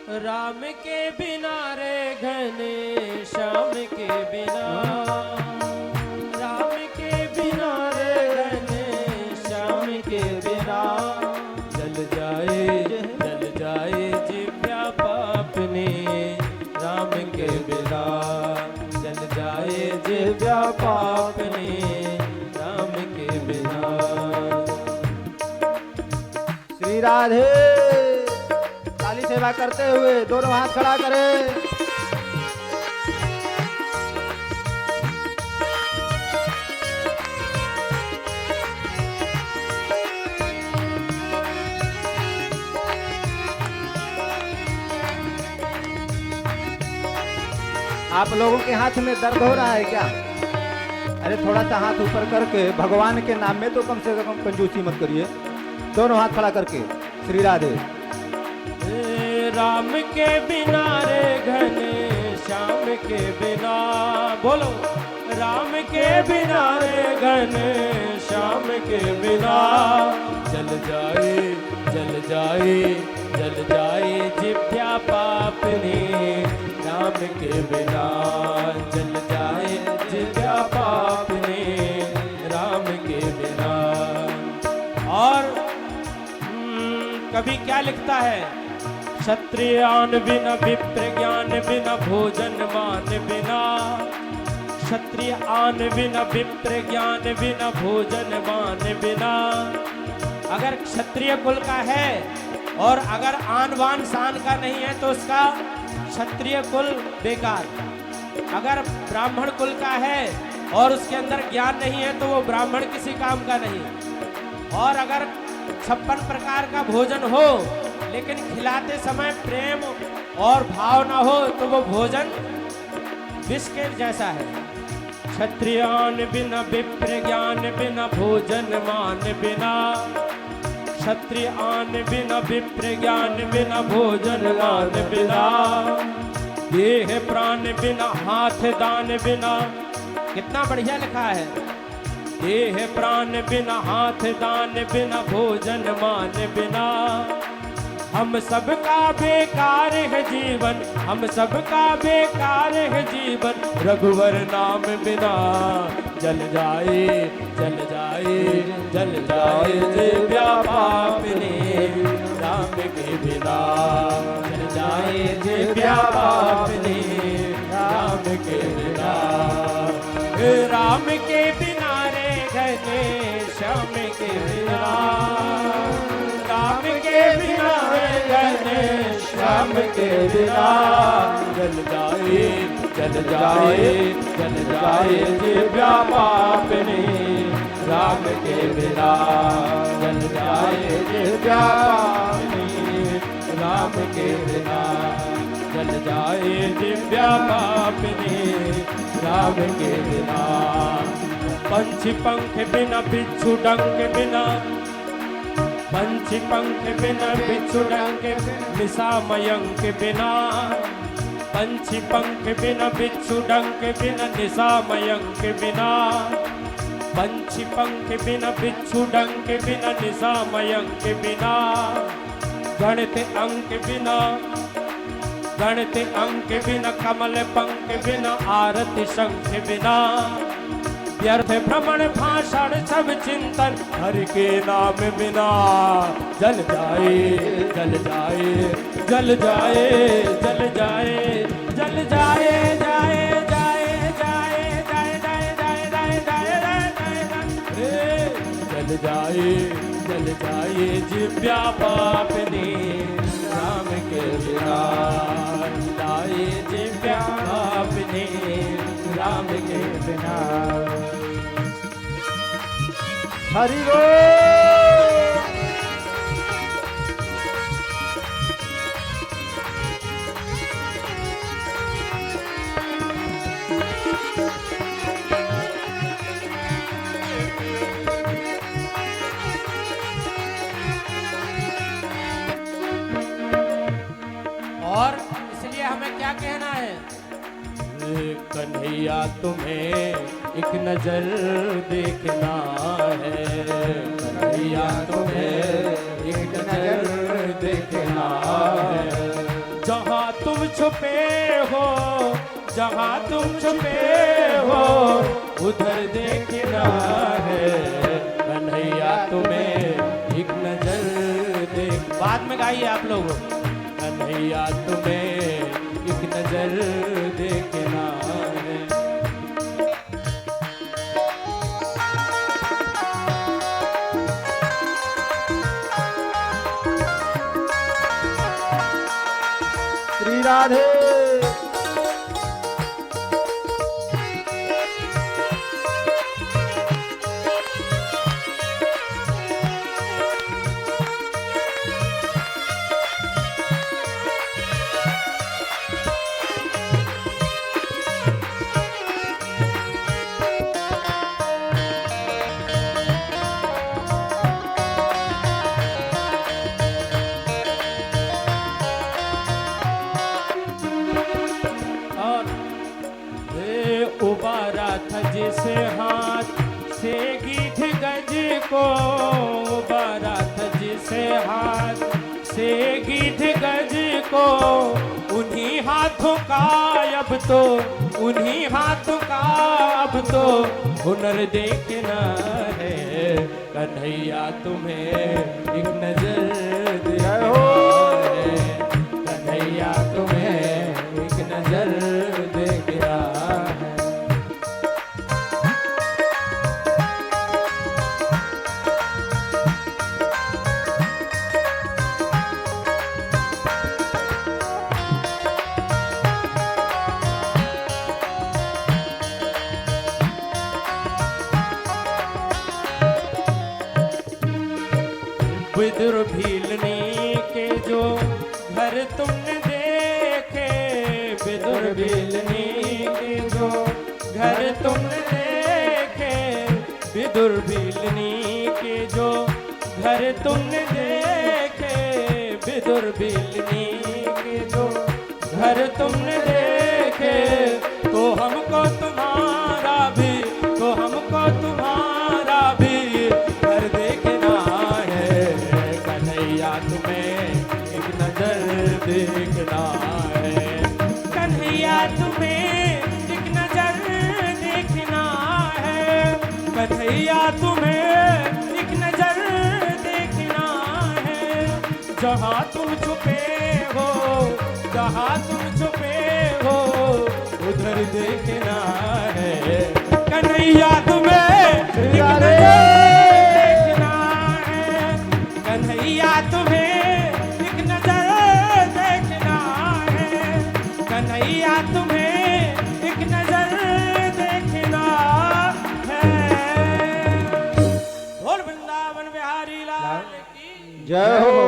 राम के बिना रे घने श्याम के बिना, राम के बिना रे घने श्याम के बिना, जल जाए जिव्या पाप ने, राम के बिना जल जाए जिव्या पाप ने, राम के बिना। श्री राधे काली सेवा करते हुए दोनों हाथ खड़ा करें। आप लोगों के हाथ में दर्द हो रहा है क्या? अरे थोड़ा सा हाथ ऊपर करके भगवान के नाम में तो कम से कम कंजूसी मत करिए। दोनों हाथ खड़ा करके श्री राधे। राम के बिना रे घने श्याम के बिना, बोलो राम के बिना रे घने श्याम के बिना, जल जाए जिव्या पाप ने, राम के बिना जल जाए जिव्या पाप ने, राम के बिना। और कभी क्या लिखता है? क्षत्रियान बिना विप्र ज्ञान बिना भोजन मान बिना, क्षत्रियान बिना विप्र ज्ञान बिना भोजन मान बिना। अगर क्षत्रिय कुल का है और अगर आन बान शान का नहीं है तो उसका क्षत्रिय कुल बेकार। अगर ब्राह्मण कुल का है और उसके अंदर ज्ञान नहीं है तो वो ब्राह्मण किसी काम का नहीं। और अगर 56 प्रकार का भोजन हो लेकिन खिलाते समय प्रेम और भाव ना हो तो वो भोजन विष के जैसा है। क्षत्रियान बिना विप्र ज्ञान बिना भोजन मान बिना, क्षत्रियान बिना विप्र ज्ञान बिना भोजन मान बिना, देह प्राण बिना हाथ दान बिना। कितना बढ़िया लिखा है, देह प्राण बिना हाथ दान बिना भोजन मान बिना। हम सबका बेकार है जीवन, हम सबका बेकार है जीवन, रघुवर नाम बिना जल जाए जिव्या पाप ने, राम के बिना जल जाए जिव्या पाप ने, राम के बिना। राम के बिना रे घने श्याम के बिना, राम के बिना घने श्याम के बिना, जल जाए जिव्या पाप ने, राम के बिना जल जाए जिव्या पाप ने, राम के बिना जल जाए जिव्या पाप ने, राम के बिना। पंछी पंख बिना बिच्छू डंक बिना, पंछी पंख बिना बिच्छू डंक निशा मयंक बिना, पंछी पंख बिना बिच्छू डंक बिना निशा मयंक बिना, पंछी पंख बिना बिच्छू डंक बिना निशा मयंक बिना, गणित अंक बिना, गणित अंक बिना कमल पंख बिना आरती शंख बिना, व्यर्थ भ्रमण भाषण सब चिंतन हरि के नाम बिना, जल जाए जल जाए जल जाए जल जाए जल जाए जाए जाए जाए जाए जाए जाए जाए जाए जल जाए जिव्या पाप ने, राम के बिना जाए जिव्या पाप ने, राम के बिना। हरि बोल। और इसलिए हमें क्या कहना है? कन्हैया तुम्हें एक नजर देखना है, कन्हैया तुम्हें एक नजर देखना है, जहाँ तुम छुपे हो, जहाँ तुम छुपे हो, उधर देखना है कन्हैया तुम्हें एक नजर देख। बाद में गाइए आप लोग। कन्हैया तुम्हें एक नजर देखना है। श्री राधे। उबारा था जिस हाथ से गीत गज को, उबारा था जिस हाथ से गीत गज को, उन्हीं हाथों का अब तो, उन्हीं हाथों का अब तो हुनर देखना है कन्हैया तुम्हें एक नजर देखना है। कन्हैया तुम्हें एक नजर देखना है। विदुर भीलनी के जो घर तुमने देखे, विदुर भीलनी के जो घर तुमने देखे, विदुर भीलनी के जो घर तुमने देखे, विदुर भीलनी के जो घर तुमने देखे, तो हमको तुम्हारा भी, तो हमको तुम्हारा भी घर देखना है कन्हैया तुम्हें एक नजर देखना है। कन्हैया तुम्हें एक नजर देखना है। कन्हैया तुम्हें एक नजर देखना है। जहाँ तुम छुपे हो, जहाँ तुम छुपे हो, उधर देखना है कन्हैया तुम्हें एक नजर देखना है। कन्हैया तुम्हें एक नजर देखना है। कन्हैया तुम्हें एक नजर देखना है। बोल वृंदावन बिहारी लाल की जय हो।